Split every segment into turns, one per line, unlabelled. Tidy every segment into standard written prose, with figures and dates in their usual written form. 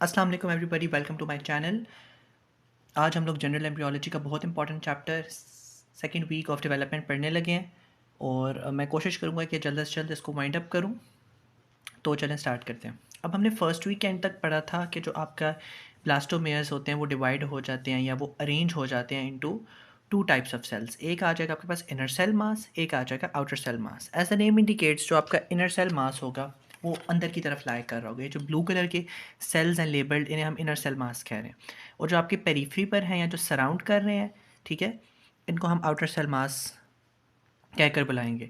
अस्सलाम वालेकुम everybody, welcome to my channel. आज हम लोग जनरल एम्ब्रियोलॉजी का बहुत important chapter second week of development पढ़ने लगे हैं और मैं कोशिश करूँगा कि जल्द से जल्द इसको वाइंड अप करूँ। तो चलें स्टार्ट करते हैं। अब हमने फर्स्ट वीक एंड तक पढ़ा था कि जो आपका ब्लास्टोमेयर्स होते हैं वो डिवाइड हो जाते हैं या वो अरेंज हो जाते हैं into two types of cells. एक आ जाएगा आपके पास इनर सेल मास, एक आ जाएगा outer cell mass. As the name indicates, जो आपका इनर सेल मास होगा वो अंदर की तरफ लाई कर रहा होगा। ये जो ब्लू कलर के सेल्स हैं लेबल्ड, इन्हें हम इनर सेल मास कह रहे हैं। और जो आपके पेरिफेरी पर हैं या जो सराउंड कर रहे हैं, ठीक है, इनको हम आउटर सेल मास कहकर बुलाएंगे।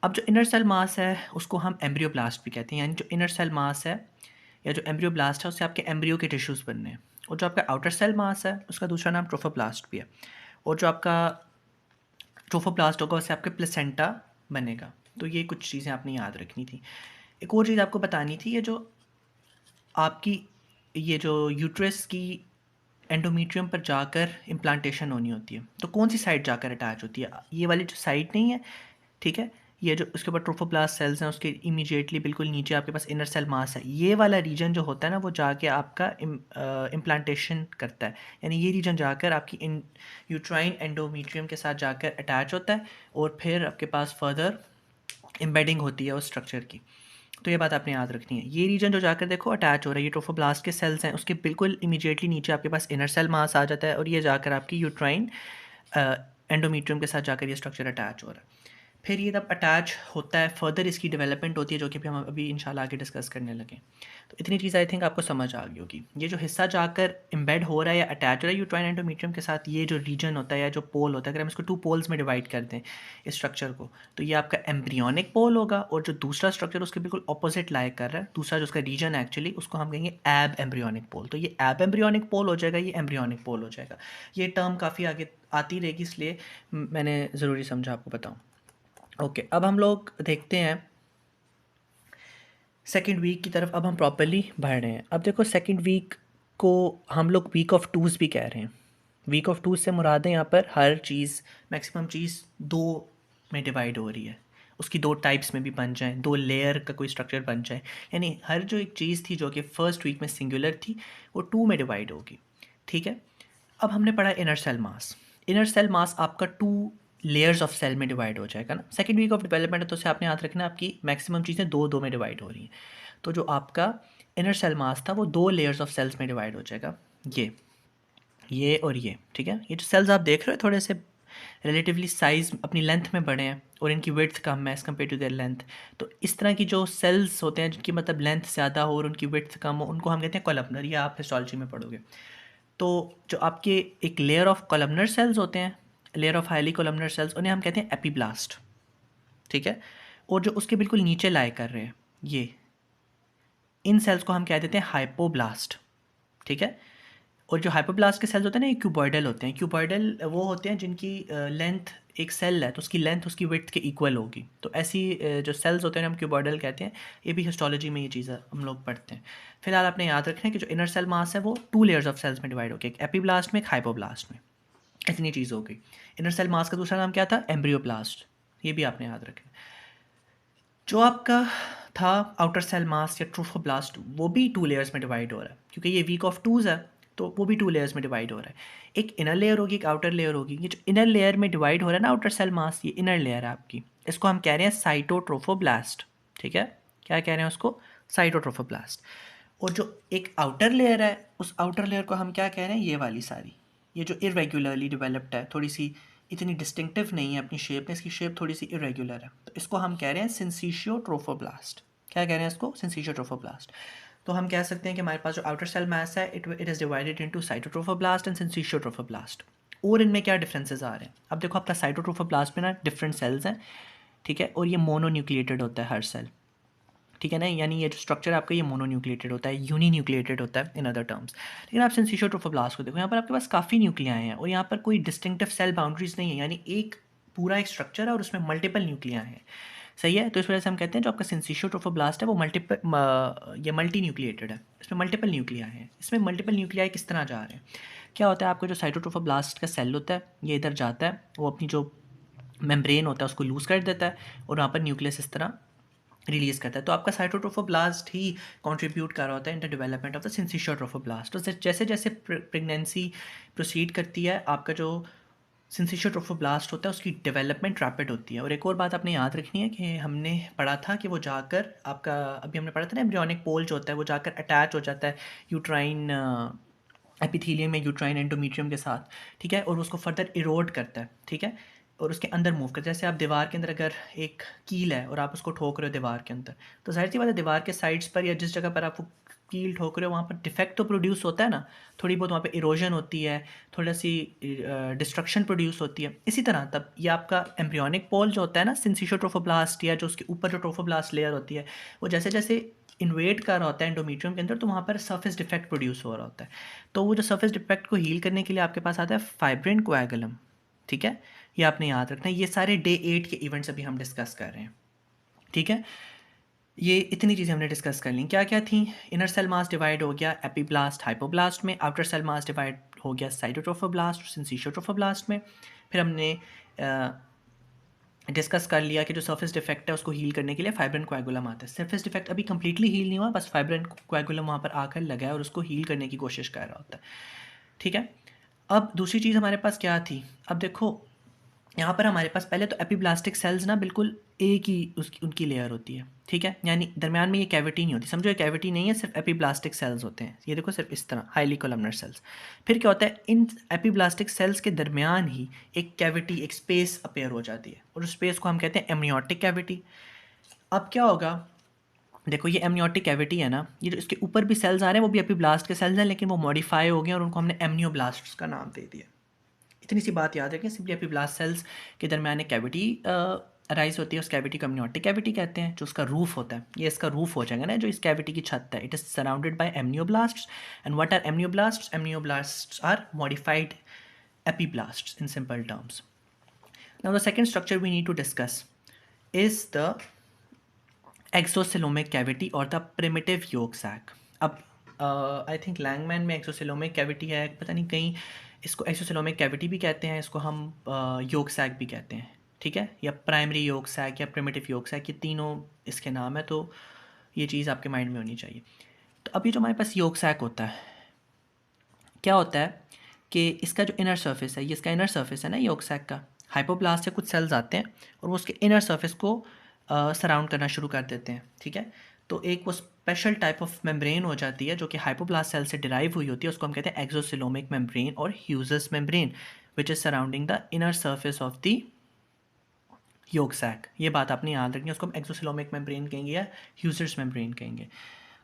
अब जो इनर सेल मास है उसको हम एम्ब्रियोब्लास्ट भी कहते हैं, यानी जो इनर सेल मास है या जो एम्ब्रियोब्लास्ट है उससे आपके एम्ब्रियो के टिश्यूज़ बनने हैं। और जो आपका आउटर सेल मास है उसका दूसरा नाम ट्रोफोब्लास्ट भी है। और जो आपका ट्रोफोब्लास्ट होगा उससे आपके प्लेसेंटा बनेगा। तो ये कुछ चीज़ें आपने याद रखनी थी। एक और चीज़ आपको बतानी थी, ये जो आपकी ये जो यूट्रस की एंडोमेट्रियम पर जाकर इम्प्लांटेशन होनी होती है, तो कौन सी साइड जाकर अटैच होती है? ये वाली जो साइड नहीं है, ठीक है, ये जो उसके ऊपर ट्रोफोप्लास्ट सेल्स हैं उसके इमीडिएटली बिल्कुल नीचे आपके पास इनर सेल मास है। ये वाला रीजन जो होता है ना वो जाके आपका इम्प्लांटेशन करता है, यानी ये रीजन जाकर आपकी इन यूट्राइन एंडोमेट्रियम के साथ जाकर अटैच होता है और फिर आपके पास फर्दर एम्बेडिंग होती है उस स्ट्रक्चर की। तो ये बात आपने याद रखनी है। ये रीजन जो जाकर देखो अटैच हो रहा है, ये ट्रोफोब्लास्ट के सेल्स हैं, उसके बिल्कुल इमीडिएटली नीचे आपके पास इनर सेल मास आ जाता है और ये जाकर आपकी यूट्राइन एंडोमेट्रियम के साथ जाकर ये स्ट्रक्चर अटैच हो रहा है। फिर ये जब अटैच होता है फर्दर इसकी डेवलपमेंट होती है, जो कि हम अभी इंशाल्लाह आगे डिस्कस करने लगे। तो इतनी चीज़ आई थिंक आपको समझ आ गई होगी। ये जो हिस्सा जाकर एम्बेड हो रहा है या अटैच हो रहा है यूट्राइन एंडोमेट्रियम के साथ, ये जो रीजन होता है या जो पोल होता है, अगर हम इसको टू पोल्स में डिवाइड कर दें इस स्ट्रक्चर को, तो ये आपका एम्ब्रियोनिक पोल होगा और जो दूसरा स्ट्रक्चर उसके बिल्कुल ऑपोजिट लाइक कर रहा है, दूसरा जो उसका रीजन है एक्चुअली, उसको हम कहेंगे एब एम्ब्रियोनिक पोल। तो ये एब एम्ब्रियोनिक पोल हो जाएगा, ये एम्ब्रियोनिक पोल हो जाएगा। ये टर्म काफ़ी आगे आती रहेगी, इसलिए मैंने ज़रूरी समझा आपको बताऊँ। ओके, अब हम लोग देखते हैं सेकेंड वीक की तरफ। अब हम प्रॉपरली बढ़ रहे हैं। अब देखो, सेकेंड वीक को हम लोग वीक ऑफ टूज़ भी कह रहे हैं। वीक ऑफ टूज़ से मुराद है यहाँ पर हर चीज़, मैक्सिमम चीज़ दो में डिवाइड हो रही है, उसकी दो टाइप्स में भी बन जाए, दो लेयर का कोई स्ट्रक्चर बन जाए, यानी हर जो एक चीज़ थी जो कि फर्स्ट वीक में सिंगुलर थी वो टू में डिवाइड होगी। ठीक है, अब हमने पढ़ा inner cell mass. Inner cell mass आपका टू लेयर्स ऑफ सेल में डिवाइड हो जाएगा ना। सेकेंड वीक ऑफ डेवलपमेंट है तो उसे आपने याद रखना, आपकी मैक्सिमम चीज़ें दो दो में डिवाइड हो रही हैं। तो जो आपका इनर सेल मास था वो दो लेयर्स ऑफ सेल्स में डिवाइड हो जाएगा, ये और ये। ठीक है, ये जो सेल्स आप देख रहे हो थोड़े से रिलेटिवली साइज अपनी लेंथ में बड़े हैं और इनकी विड्थ कम है as compare to their length. तो इस तरह की जो सेल्स होते हैं जिनकी मतलब लेंथ ज़्यादा हो और उनकी विड्थ कम हो, उनको हम कहते हैं कॉलमनर। ये आप हिस्टोलॉजी में पढ़ोगे। तो जो आपके एक लेयर ऑफ कॉलमनर सेल्स होते हैं, layer of highly columnar sales, उन्हें हम कहते हैं एपीब्लास्ट। ठीक है, और जो उसके बिल्कुल नीचे लाई कर रहे हैं ये, इन सेल्स को हम कह देते हैं हाइपोब्लास्ट। ठीक है, और जो हाइपोब्लास्ट के सेल्स होते हैं ना, ये क्यूबॉइडल होते हैं। क्यूबॉइडल वो होते हैं जिनकी लेंथ, एक सेल है तो उसकी लेंथ उसकी विड्थ के इक्वल होगी। तो ऐसी जो सेल्स होते हैं हम क्यूबॉइडल कहते हैं। ये भी हिस्टोलॉजी में ये चीज़ हम लोग पढ़ते हैं। फिलहाल आपने याद रखना है कि जो इनर सेल मास है वो टू लेयर्स ऑफ सेल्स में डिवाइड होगी, एक एपीब्लास्ट में, एक हाइपोब्लास्ट में। इतनी चीज़ हो गई। इनर सेल मास का दूसरा नाम क्या था? एम्ब्रियोब्लास्ट। ये भी आपने याद रखना। जो आपका था आउटर सेल मास या ट्रोफोब्लास्ट, वो भी टू लेयर्स में डिवाइड हो रहा है, क्योंकि ये वीक ऑफ टूज़ है तो वो भी टू लेयर्स में डिवाइड हो रहा है। एक इनर लेयर होगी, एक आउटर लेयर होगी। ये जो इनर लेयर में डिवाइड हो रहा है ना आउटर सेल मास, ये इनर लेयर है आपकी, इसको हम कह रहे हैं साइटोट्रोफोब्लास्ट। ठीक है, क्या कह रहे हैं उसको? साइटोट्रोफोब्लास्ट। और जो एक आउटर लेयर है, उस आउटर लेयर को हम क्या कह रहे हैं? ये वाली सारी, ये जो इरेगुलरली डेवलप्ड है, थोड़ी सी इतनी डिस्टिंक्टिव नहीं है अपनी शेप में, इसकी शेप थोड़ी सी इरेगुलर है, तो इसको हम कह रहे हैं सिंसिशियोट्रोफोब्लास्ट। क्या कह रहे हैं इसको? सिंसिशियोट्रोफोब्लास्ट। तो हम कह सकते हैं कि हमारे पास जो आउटर सेल मास है it is divided into cytotrophoblast and syncytiotrophoblast. और इनमें क्या डिफरेंसेस आ रहे हैं? अब देखो, आपका साइटोट्रोफोब्लास्ट में ना डिफरेंट सेल्स हैं, ठीक है, और ये मोनोन्यूक्लिएटेड होता है हर सेल। ठीक है ना, यानी ये जो स्ट्रक्चर है आपका ये मोनोन्यूक्लिएटेड होता है, यूनिन्यूक्लिएटेड होता है इन अदर टर्म्स। लेकिन आप सिंसिशियोट्रोफोब्लास्ट को देखो, यहाँ पर आपके पास काफ़ी न्यूक्लियाई हैं और यहाँ पर कोई डिस्टिंक्टिव सेल बाउंड्रीज नहीं है, यानी एक पूरा एक स्ट्रक्चर है और उसमें मल्टीपल न्यूक्लियाई हैं। सही है, तो इस वजह से हम कहते हैं जो आपका सिंसिशियोट्रोफोब्लास्ट है वो ये मल्टी न्यूक्लिएटेड है, इसमें मल्टीपल न्यूक्लियाई हैं। इसमें मल्टीपल न्यूक्लियाई किस तरह जा रहे हैं? क्या होता है, आपका जो साइटोट्रोफोब्लास्ट का सेल होता है ये इधर जाता है, वो अपनी जो मेम्ब्रेन होता है उसको लूज़ कर देता है और वहाँ पर न्यूक्लियस इस तरह रिलीज़ करता है। तो आपका साइटोट्रोफोब्लास्ट ही कंट्रीब्यूट कर रहा होता है in the development of the syncytial trophoblast. तो जैसे जैसे प्रेगनेंसी प्रोसीड करती है, आपका जो सिंसिशियल ट्रोफोब्लास्ट होता है उसकी डेवलपमेंट रैपिड होती है। और एक और बात आपने याद रखनी है कि हमने पढ़ा था कि वो जाकर आपका, अभी हमने पढ़ा था ना, एम्ब्रियोनिक पोल जो होता है वो जाकर अटैच हो जाता है यूट्राइन एपिथेलियम में, यूट्राइन एंडोमेट्रियम के साथ, ठीक है, और उसको फर्दर इरोड करता है, ठीक है, और उसके अंदर मूव करता है। जैसे आप दीवार के अंदर अगर एक कील है और आप उसको ठोक रहे हो दीवार के अंदर, तो जाहिर सी बात है दीवार के साइड्स पर या जिस जगह पर आप वो कील ठोक रहे हो वहाँ पर डिफेक्ट तो प्रोड्यूस होता है ना, थोड़ी बहुत वहाँ पे इरोजन होती है, थोड़ा सी डिस्ट्रक्शन प्रोड्यूस होती है। इसी तरह तब ये आपका एम्ब्रियोनिक पोल जो होता है ना, सिंसिशियल ट्रोफोब्लास्ट, या जो उसके ऊपर जो ट्रोफोब्लास्ट लेयर होती है, वो जैसे जैसे इन्वेट कर रहा होता है एंडोमेट्रियम के अंदर, तो वहाँ पर सरफेस डिफेक्ट प्रोड्यूस हो रहा होता है। तो वो जो सरफेस डिफेक्ट को हील करने के लिए आपके पास आता है फाइब्रिन कोएगुलम, ठीक है, ये आपने याद रखना है। ये सारे डे 8 के इवेंट्स अभी हम डिस्कस कर रहे हैं, ठीक है। ये इतनी चीज़ें हमने डिस्कस कर ली। क्या क्या थी? इनर सेल मास डिवाइड हो गया एपीब्लास्ट हाइपोब्लास्ट में, आउटर सेल मास डिवाइड हो गया साइटोट्रोफोब्लास्ट और सिंसिशियल ट्रोफोब्लास्ट में। फिर हमने डिस्कस कर लिया कि जो सरफेस डिफेक्ट है उसको हील करने के लिए फाइब्रिन कोएगुलम आता है। सरफेस डिफेक्ट अभी कंप्लीटली हील नहीं हुआ, बस फाइब्रिन कोएगुलम वहाँ पर आकर लगा है और उसको हील करने की कोशिश कर रहा होता है, ठीक है। अब दूसरी चीज़ हमारे पास क्या थी? अब देखो यहाँ पर हमारे पास पहले तो एपिब्लास्टिक सेल्स ना बिल्कुल एक ही उसकी उनकी लेयर होती है, ठीक है, यानी दरमियान में ये कैविटी नहीं होती। समझो ये कैविटी नहीं है, सिर्फ एपिब्लास्टिक सेल्स होते हैं। ये देखो सिर्फ इस तरह हाईली कोलमनर सेल्स। फिर क्या होता है, इन एपिब्लास्टिक सेल्स के दरमियान ही एक कैविटी, एक स्पेस अपेयर हो जाती है और उस स्पेस को हम कहते हैं एमनियोटिक कैविटी। अब क्या होगा, देखो ये एमनियोटिक कैविटी है ना, ये जो इसके ऊपर भी सेल्स आ रहे हैं वो भी एपिब्लास्ट के सेल्स हैं, लेकिन वो मॉडिफाई हो गए और उनको हमने एमनियोब्लास्ट्स का नाम दे दिया। इतनी सी बात याद रखें, सिंपली एपिब्लास्ट सेल्स के दरमियान एक कैविटी अराइज होती है, उस कैविटी को एमनियोटिक कैविटी कहते हैं। जो उसका रूफ होता है, ये इसका रूफ हो जाएगा ना, जो इस कैविटी की छत है, it is surrounded by amnioblasts. And what are amnioblasts? Amnioblasts are modified epiblasts in simple terms. Now the second structure we need to discuss is the exocoelomic cavity और द प्रिमिटिव योक सैक। अब I think लैंगमैन में एक्सोसेलोमिक cavity है, पता नहीं कहीं इसको एक्सोसेलोमिक cavity भी कहते हैं, इसको हम योक सैक भी कहते हैं, ठीक है, या प्राइमरी योक सैक या प्रिमिटिव योक सैक, ये तीनों इसके नाम है। तो ये चीज़ आपके माइंड में होनी चाहिए। तो अभी जो हमारे पास योक सैक होता है, क्या होता है कि इसका जो इनर सर्फेस है, ये इसका इनर सर्फेस है ना योक सैक का, हाइपोप्लास्ट से कुछ सेल्स आते हैं और वो उसके इनर सर्फेस को सराउंड करना शुरू कर देते हैं, ठीक है। तो एक वो स्पेशल टाइप ऑफ मेम्ब्रेन हो जाती है जो कि हाइपोप्लास्ट सेल से डिराइव हुई होती है, उसको हम कहते हैं एक्सोसिलोमिक मेम्ब्रेन और ह्यूजस membrane, which is surrounding the inner surface of the yolk sac. ये बात आपने याद रखनी है, उसको हम एक्सोसिलोमिक मेम्ब्रेन कहेंगे या ह्यूजर्स मेम्ब्रेन कहेंगे।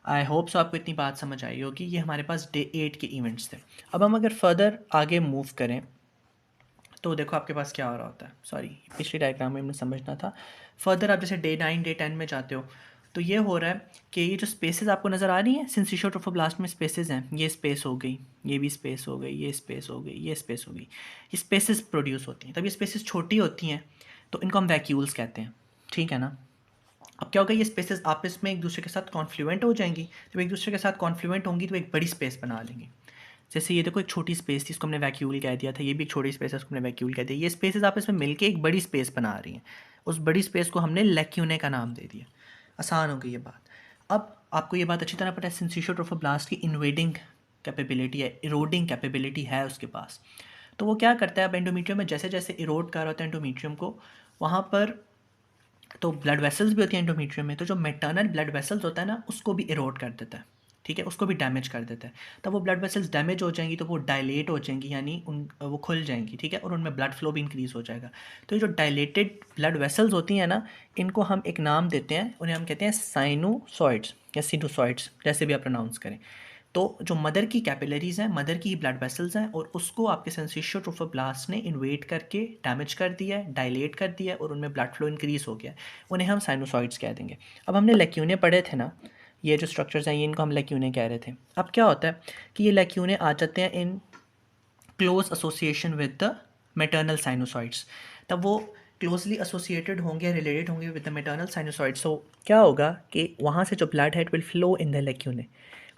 आई होप सो आपको इतनी बात समझ आई होगी। ये हमारे पास डे 8 के इवेंट्स थे। अब हम अगर फर्दर आगे मूव करें तो देखो आपके पास क्या हो रहा होता है। सॉरी, पिछली डायग्राम में हमने समझना था। फर्दर आप जैसे डे 9 डे 10 में जाते हो तो ये हो रहा है कि ये जो स्पेसेस आपको नज़र आ रही हैं, सिंसिशियल ट्रोफोब्लास्ट में स्पेसेस हैं, ये स्पेस हो गई, ये भी स्पेस हो गई, ये स्पेस हो गई, ये स्पेस हो गई, ये स्पेसेस प्रोड्यूस होती हैं। तब ये स्पेसेस छोटी होती हैं तो इनको हम वैक्यूल्स कहते हैं, ठीक है ना। अब क्या होगा, ये स्पेसेस आपस में एक दूसरे के साथ कॉन्फ्लुएंट हो जाएंगी। जब एक दूसरे के साथ कॉन्फ्लुएंट होंगी तो एक बड़ी स्पेस बना लेंगी। जैसे ये देखो एक छोटी स्पेस थी, इसको हमने वैक्यूल कह दिया था, ये भी एक छोटी स्पेस है, उसको हमने वैक्यूल कह दिया। ये स्पेसेस आपस में मिलके एक बड़ी स्पेस बना रही हैं, उस बड़ी स्पेस को हमने लैक्यूने का नाम दे दिया। आसान हो गई ये बात। अब आपको ये बात अच्छी तरह पता है, सिंसिशियल ट्रोफोब्लास्ट की इन्वेडिंग कैपेबिलिटी है, इरोडिंग कैपेबिलिटी है उसके पास। तो वो क्या करता है, अब एंडोमेट्रियम में जैसे जैसे इरोड कर रहा होता है एंडोमेट्रियम को, वहाँ पर तो ब्लड वेसल्स भी होती हैं एंडोमेट्रियम में, तो जो मेटर्नल ब्लड वेसल्स होता है ना उसको भी इरोड कर देता है, ठीक है, उसको भी डैमेज कर देता है। तब वो ब्लड वेसल्स डैमेज हो जाएंगी तो वो डायलेट हो जाएंगी, यानी वो खुल जाएंगी, ठीक है, और उनमें ब्लड फ्लो भी इंक्रीज़ हो जाएगा। तो ये जो डायलेटेड ब्लड वेसल्स होती हैं ना, इनको हम एक नाम देते हैं, उन्हें हम कहते हैं साइनोसॉइड्स या सिनुसॉइड्स, जैसे भी आप प्रोनाउंस करें। तो जो मदर की कैपिलरीज हैं, मदर की ब्लड वेसल्स हैं, और उसको आपके सिंसिशियल ट्रोफोब्लास्ट ने इन्वेड करके डैमेज कर दिया है, डायलेट कर दिया है, और उनमें ब्लड फ्लो इंक्रीज़ हो गया है, उन्हें हम साइनोसॉइड्स कह देंगे। अब हमने लैक्यूने पढ़े थे ना, ये जो स्ट्रक्चर्स हैं ये इनको हम लैक्यूने कह रहे थे। अब क्या होता है कि ये लैक्यूने आ जाते हैं in close association with the maternal sinusoids. तब वो क्लोजली एसोसिएटेड होंगे, रिलेटेड होंगे with the maternal sinusoids. So क्या होगा कि वहाँ से जो ब्लड है it will flow in the lacunae,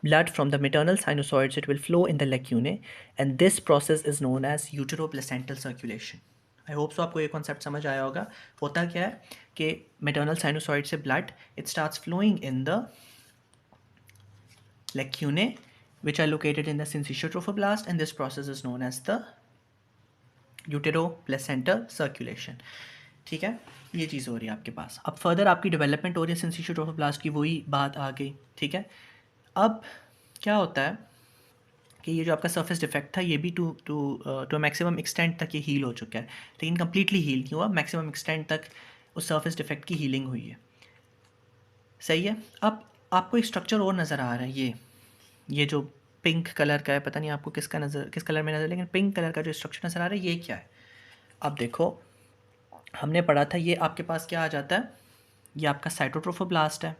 blood from the maternal sinusoids, it will flow in the lacunae, and this process is known as uteroplacental circulation. I hope so आपको ये concept समझ आया होगा। होता क्या है कि मेटर्नल साइनोसॉइड से blood it starts flowing in the lacunae which are located in the syncytial trophoblast, and this process is known as the uteroplacental circulation। ठीक है, ये चीज़ हो रही है आपके पास। अब फर्दर आपकी डेवलपमेंट हो रही है सिंसिशियल ट्रोफोब्लास्ट की, वही बात आ गई। ठीक है, अब क्या होता है कि ये जो आपका सरफेस डिफेक्ट था ये भी टू मैक्सिमम एक्सटेंट तक ये हील हो चुका है, लेकिन कम्प्लीटली हील नहीं हुआ, मैक्सिमम एक्सटेंट तक उस सरफेस डिफेक्ट की हीलिंग हुई है। सही है। अब आपको एक स्ट्रक्चर और नज़र आ रहा है, ये जो पिंक कलर का है, पता नहीं आपको किस कलर में नज़र, लेकिन पिंक कलर का जो स्ट्रक्चर नज़र आ रहा है ये क्या है। अब देखो, हमने पढ़ा था ये आपके पास क्या आ जाता है, ये आपका साइटोट्रोफोब्लास्ट है।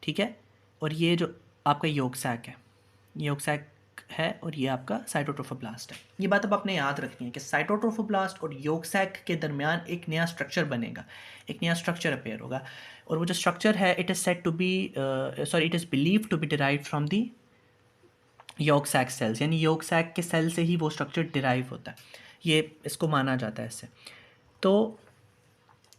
ठीक है, और ये जो आपका योग सैक है, योग सैक है, और ये आपका साइटोट्रोफोब्लास्ट है। ये बात अब आपने याद रखनी है कि साइटोट्रोफोब्लास्ट और योग सैक के दरमियान एक नया स्ट्रक्चर बनेगा, एक नया स्ट्रक्चर अपेयर होगा, और वो जो स्ट्रक्चर है it is set to be it is believe to be derived from the yolk sac sales, यानी योग सैक के सेल से ही वो स्ट्रक्चर डिराइव होता है, ये इसको माना जाता है इससे। तो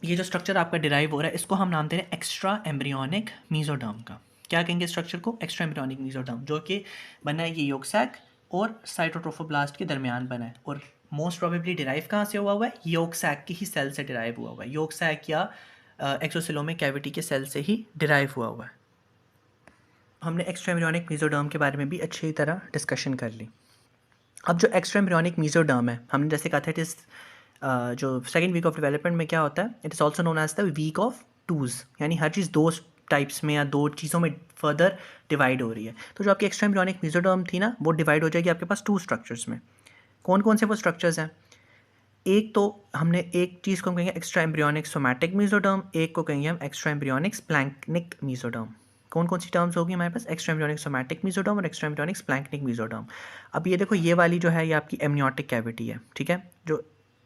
ये जो स्ट्रक्चर आपका डिराइव हो रहा है इसको हम नाम दे रहे हैं एक्स्ट्रा एम्ब्रियोनिक मीजोडर्म का। क्या कहेंगे स्ट्रक्चर को? एक्स्ट्रा एम्ब्रियोनिक मीजोडर्म, जो कि बना है ये योग सैक और साइटोट्रोफोब्लास्ट के दरमियान बना है, और मोस्ट प्रोबेबली डिराइव कहाँ से हुआ है? योग सैक की ही सेल से डिराइव हुआ है, योग सैक या एक्सोसेलोमिक कैविटी के सेल से ही डिराइव हुआ है। हमने एक्स्ट्रा एम्ब्रियोनिक मीजोडर्म के बारे में भी अच्छी तरह डिस्कशन कर ली। अब जो एक्स्ट्रा एम्ब्रियोनिक मीजोडर्म है, हमने जैसे कहा था इट इज़ जो सेकेंड वीक ऑफ डेवलपमेंट में क्या होता है, it is also known as the week of twos, यानी हर चीज़ दो टाइप्स में या दो चीज़ों में फर्दर डिवाइड हो रही है। तो जो आपकी एक्स्ट्रा एम्ब्रियोनिक मीजोडर्म थी ना, वो डिवाइड हो जाएगी आपके पास टू स्ट्रक्चर्स में। कौन कौन से वो स्ट्रक्चर्स हैं? एक तो हमने एक चीज़ को हम कहेंगे एक्स्ट्रा एम्ब्रियोनिक सोमैटिक मीजोडर्म, एक को कहेंगे हम एक्स्ट्रा एम्ब्रियोनिक स्प्लैंक्निक मीजोडर्म। कौन कौन सी टर्म्स होगी हमारे पास? एक्स्ट्रा एम्ब्रियोनिक सोमैटिक मीजोडर्म और एक्स्ट्रा एम्ब्रियोनिक स्प्लैंक्निक मीजोडर्म। अब ये देखो, ये वाली जो है ये आपकी एमनियोटिक कैविटी है। ठीक है,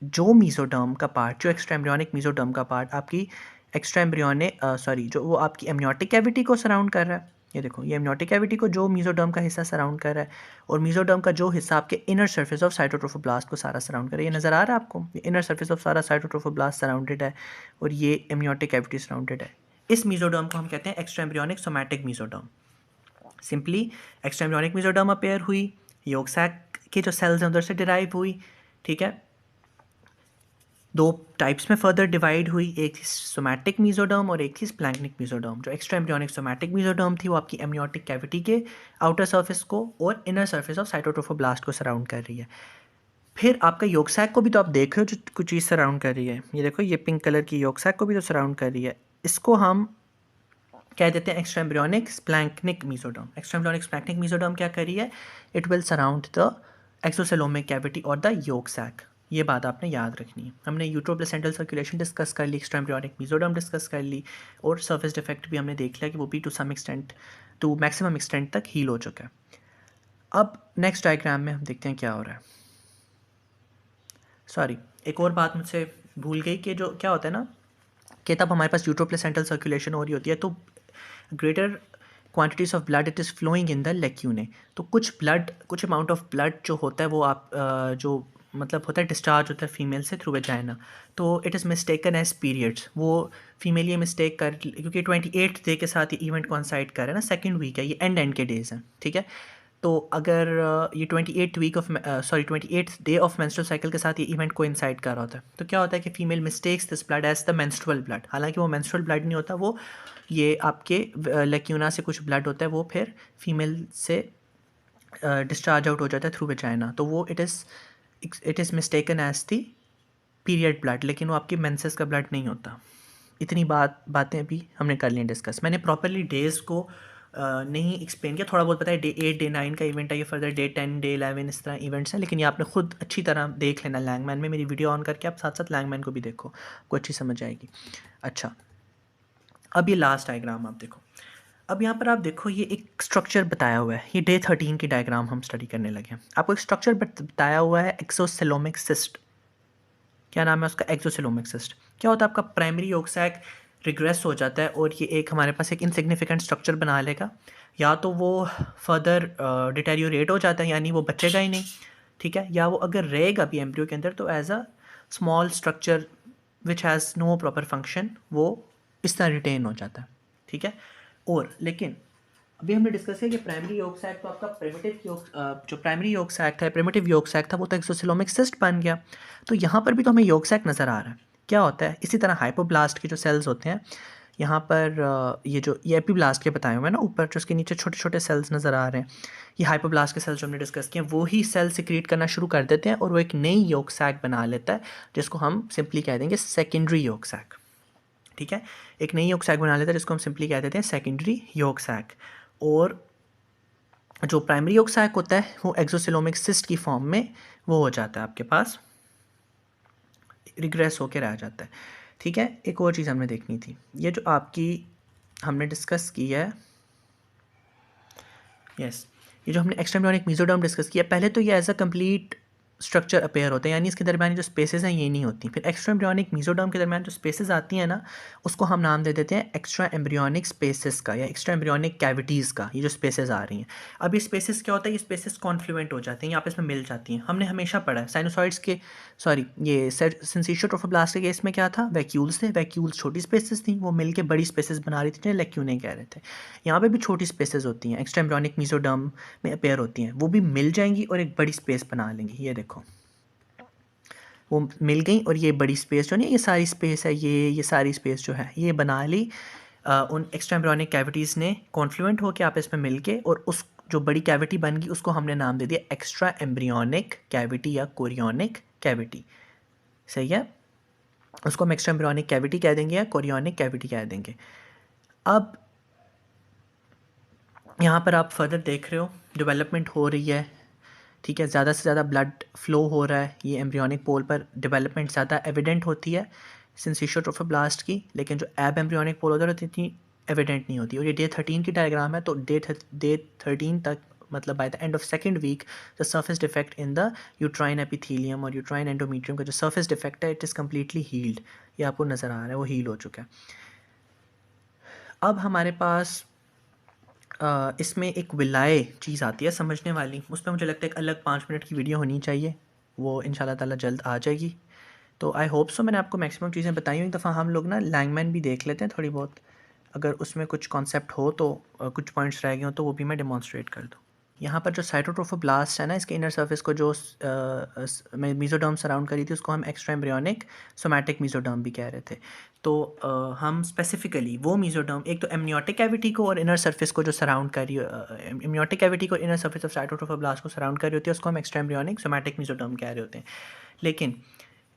जो मीजोडर्म का पार्ट, जो एक्स्ट्रा एम्ब्रियोनिक मीजोडर्म का पार्ट आपकी एक्स्ट्रा एम्ब्रियोनिक जो वो आपकी एमनियोटिक कैविटी को सराउंड कर रहा है, ये देखो, ये एमनियोटिक कैविटी को जो मीजोडर्म का हिस्सा सराउंड कर रहा है, और मीजोडर्म का जो हिस्सा आपके इनर सरफेस ऑफ साइटोट्रोफोब्लास्ट को सारा सराउंड कर रहा है। ये नज़र आ रहा है आपको, ये इनर सरफेस ऑफ सारा साइटोट्रोफोब्लास्ट सराउंडेड है, और ये एमनियोटिक कैविटी सराउंडेड है। इस मीजोडर्म को हम कहते हैं extra embryonic somatic mesoderm. Simply extra embryonic mesoderm appear हुई, योग सैक के जो सेल्स हैं उधर से डिराइव हुई। ठीक है, दो टाइप्स में फर्दर डिवाइड हुई, एक थी सोमैटिक मीजोडर्म और एक थी स्प्लैंक्निक मीजोडर्म। जो एक्स्ट्रा एम्ब्रियोनिक सोमैटिक मीजोडर्म थी वो आपकी एमनियोटिक कैविटी के आउटर सरफेस को और इनर सरफेस ऑफ साइटोट्रोफोब्लास्ट को सराउंड कर रही है। फिर आपका योग सैक को भी तो आप देख रहे हो जो कुछ चीज़ सराउंड कर रही है, ये देखो, ये पिंक कलर की योग सैक को भी तो सराउंड कर रही है। इसको हम कह देते हैं extra embryonic splanchnic mesoderm. Extra embryonic splanchnic mesoderm क्या कर रही है? It will surround the exocoelomic cavity और द योग सैक। ये बात आपने याद रखनी है। हमने यूट्रोप्लेसेंटल सर्कुलेशन डिस्कस कर ली, एक्स्ट्रा एम्ब्रियोनिक मीजोडर्म डिस्कस कर ली, और सरफेस डिफेक्ट भी हमने देख लिया कि वो भी to some extent, to maximum extent तक हील हो चुका है। अब नेक्स्ट डायग्राम में हम देखते हैं क्या हो रहा है। सॉरी, एक और बात मुझसे भूल गई कि जो क्या होता है ना, कि तब हमारे पास यूट्रोप्लेसेंटल सर्कुलेशन हो रही होती है तो greater quantities of blood it is flowing in the lacunae. तो कुछ अमाउंट ऑफ ब्लड जो होता है वो आप जो मतलब होता है डिस्चार्ज होता है फीमेल से थ्रू वेजाइना, तो it is mistaken as periods. वो फीमेल ये मिस्टेक कर, क्योंकि 28th डे के साथ ये इवेंट कॉन्साइड कर रहा है ना, सेकंड वीक है, ये एंड के डेज हैं। ठीक है, तो अगर ये 28th day of menstrual cycle के साथ ये इवेंट को इंसाइड कर रहा होता है, तो क्या होता है कि female mistakes this blood as the menstrual blood. हालांकि वो मेंस्ट्रुअल ब्लड नहीं होता, वो ये आपके लेक्यूना से कुछ ब्लड होता है, वो फिर फीमेल से डिस्चार्ज आउट हो जाता है थ्रू वेजाइना, तो वो it is mistaken as the period blood, लेकिन वो आपकी मेंसेस का ब्लड नहीं होता। इतनी बातें अभी हमने कर ली डिस्कस। मैंने प्रॉपरली डेज़ को नहीं एक्सप्लेन किया, थोड़ा बहुत पता है, डे 8 डे 9 का इवेंट है, ये फर्दर डे 10 डे 11 इस तरह इवेंट्स हैं, लेकिन ये आपने खुद अच्छी तरह देख लेना लैंगमैन में। मेरी वीडियो ऑन करके आप साथ साथ लैंगमैन को भी देखो, आपको अच्छी समझ आएगी। अच्छा, अब ये लास्ट डायग्राम आप देखो। अब यहाँ पर आप देखो, ये एक स्ट्रक्चर बताया हुआ है, ये डे 13 की डायग्राम हम स्टडी करने लगे हैं। आपको एक स्ट्रक्चर बताया हुआ है एक्सोसेलोमिक सिस्ट। क्या नाम है उसका? एक्सोसेलोमिक सिस्ट। क्या होता है? आपका प्राइमरी योग सैक रिग्रेस हो जाता है और ये एक हमारे पास एक इनसिग्निफिकेंट स्ट्रक्चर बना लेगा, या तो वो फर्दर डिटेरियोरेट हो जाता है, यानी वो बचेगा ही नहीं। ठीक है, या वो अगर रहेगा भी एम्ब्रियो के अंदर तो as a small structure which has no proper function वो इस तरह रिटेन हो जाता है, ठीक है। और लेकिन अभी हमने डिस्कस किया कि प्राइमरी योग सैक तो आपका प्रिमिटिव योग जो प्राइमरी योग सैक था, प्रिमिटिव योग सैक था, वो तो एक्सोसिलोमिक सिस्ट बन गया। तो यहाँ पर भी तो हमें योग सैक नज़र आ रहा है। क्या होता है, इसी तरह हाइपोब्लास्ट के जो सेल्स होते हैं यहाँ पर, ये एपीब्लास्ट के बताए हुए हैं ना ऊपर, जो उसके नीचे छोटे छोटे सेल्स नज़र आ रहे हैं, ये हाइपोब्लास्ट के सेल्स जो हमने डिस्कस किए हैं, वो ही सेल सिक्रीट करना शुरू कर देते हैं और वो एक नई योग सैक बना लेता है, जिसको हम सिंपली कह देंगे सेकेंडरी योग सैक, ठीक है। एक नई योग सैक बना लेता है जिसको हम सिंपली कह देते हैं सेकेंडरी योग सैक। और जो प्राइमरी योग सैक होता है वो एक्सोसिलोमिक सिस्ट की फॉर्म में वो हो जाता है, आपके पास रिग्रेस होकर रह जाता है, ठीक है। एक और चीज़ हमने देखनी थी, ये जो आपकी हमने डिस्कस की है, यस, ये जो हमने एक्स्ट्राएम्ब्रियोनिक मेसोडर्म डिस्कस किया, पहले तो ये as a complete structure appear होता है, यानी इसके दरमियान जो स्पेसेस हैं ये नहीं होती। फिर एक्स्ट्रा एम्ब्रियोनिक मेसोडर्म के दरमियान जो स्पेसेस आती हैं ना, उसको हम नाम दे देते हैं एक्स्ट्रा एम्ब्रियोनिक स्पेसेस का या एक्स्ट्रा एम्ब्रियोनिक कैविटीज़ का। ये जो स्पेसेस आ रही हैं, अब ये स्पेसेस क्या होता है, ये स्पेसेस कॉन्फ्लुएंट हो जाते हैं, ये आपस में मिल जाती हैं। हमने हमेशा पढ़ा है साइनोसॉइड्स के, सॉरी, ये सिंसेशियो ट्रोफोब्लास्ट के केस में क्या था, वैक्यूल्स थे, वैक्यूल्स छोटी स्पेसेस थी, वो मिलके बड़ी स्पेसेस बना रही थी, जिन्हें लैक्यूने कह रहे थे। यहाँ पे भी छोटी स्पेसेस होती हैं, एक्स्ट्रा एम्ब्रियोनिक मेसोडर्म में अपेयर होती हैं, वो भी मिल जाएंगी और एक बड़ी स्पेस बना लेंगी। ये देखो, वो मिल गई और ये बड़ी स्पेस जो नहीं, ये सारी स्पेस है, ये सारी स्पेस जो है ये बना ली उन एक्स्ट्रा एम्ब्रियोनिक कैविटीज़ ने कॉन्फ्लुएंट होकर आपस में मिल के, और उस जो बड़ी कैविटी बन गई उसको हमने नाम दे दिया एक्स्ट्रा एम्ब्रियोनिक कैविटी या कोरियोनिक कैविटी, सही है। उसको हम एक्स्ट्रा एम्ब्रियोनिक कैविटी कह देंगे या कोरियोनिक कैविटी कह देंगे। अब यहाँ पर आप फर्दर देख रहे हो डेवलपमेंट हो रही है, ठीक है, ज़्यादा से ज़्यादा ब्लड फ्लो हो रहा है, ये एम्ब्रियोनिक पोल पर डेवलपमेंट ज़्यादा एविडेंट होती है सिंसेशियो ट्रोफोब्लास्ट की, लेकिन जो एब एम्ब्रियोनिक पोल होता है इतनी एविडेंट नहीं होती। और ये डे 13 की डायग्राम है, तो डे 13 तक, मतलब by the end of second week, the surface defect in the uterine epithelium और यूट्राइन एंडोमीट्रियम का जो सर्फेस डिफेक्ट है, इट इज़ कम्प्लीटली हील्ड। ये आपको नज़र आ रहा है, वो हील हो चुका है। अब हमारे पास इसमें एक विलाय चीज़ आती है समझने वाली, उस पर मुझे लगता है एक अलग 5 मिनट की वीडियो होनी चाहिए, वो इंशाल्लाह ताला जल्द आ जाएगी। तो आई होप सो मैंने आपको मैक्सिमम चीज़ें बताई हूँ। एक दफ़ा हम लोग ना लैंगमैन भी देख लेते हैं थोड़ी बहुत, अगर उसमें कुछ कॉन्सेप्ट हो तो कुछ पॉइंट्स रह गए हो तो वो भी मैं डेमोन्स्ट्रेट कर दूँ। यहाँ पर जो साइटोट्रोफोब्लास्ट है ना, इसके इनर सर्फेस को जो मेसोडर्म सराउंड करी थी, उसको हम एक्स्ट्रा एम्ब्रियोनिक सोमैटिक मेसोडर्म भी कह रहे थे। तो हम स्पेसिफिकली वो मेसोडर्म, एक तो एमनियोटिक कैविटी को और इनर सर्फेस को जो सराउंड करी, एमनियोटिक कैविटी को इनर सर्फेस ऑफ साइटोट्रोफोब्लास्ट को सराउंड करी होती है, उसको हम एक्स्ट्रा एम्ब्रियोनिक सोमैटिक मेसोडर्म कह रहे होते हैं। लेकिन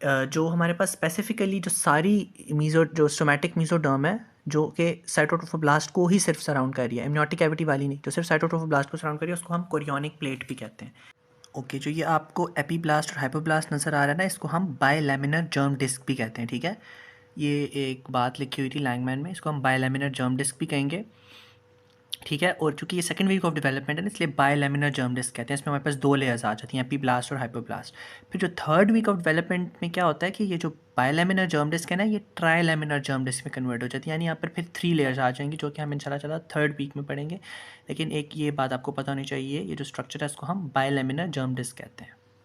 जो हमारे पास स्पेसिफिकली जो सारी जो सोमैटिक मेसोडर्म है, जो कि साइटोट्रोफोब्लास्ट को ही सिर्फ सराउंड कर रही है, एमनियोटिक कैविटी वाली नहीं, जो सिर्फ साइटोट्रोफोब्लास्ट को सराउंड कर रही है, उसको हम कोरियोनिक प्लेट भी कहते हैं। ओके, जो ये आपको एपीब्लास्ट और हाइपोब्लास्ट नज़र आ रहा है ना, इसको हम बायलैमिनर जर्म डिस्क भी कहते हैं, ठीक है। ये एक बात लिखी हुई थी लैंगमैन में, इसको हम बायलैमिनर जर्म डिस्क भी कहेंगे, ठीक है। और चूंकि ये सेकंड वीक ऑफ डेवलपमेंट है ना, इसलिए बायलैमिनर जर्म डिस्क कहते हैं। इसमें हमारे पास 2 लेयर्स आ जाती हैं, एपीब्लास्ट और हाइपोब्लास्ट। फिर जो थर्ड वीक ऑफ डेवलपमेंट में क्या होता है कि ये जो बायलैमिनर जर्म डिस्क है ना, ये ट्राइलैमिनर जर्म डिस्क में कन्वर्ट हो जाती है, यानी यहाँ पर फिर 3 लेयर्स आ जाएंगी, जो कि हम इंशाल्लाह थर्ड वीक में पढ़ेंगे। लेकिन एक ये बात आपको पता होनी चाहिए, ये जो स्ट्रक्चर है इसको हम बायलैमिनर जर्म डिस्क कहते हैं।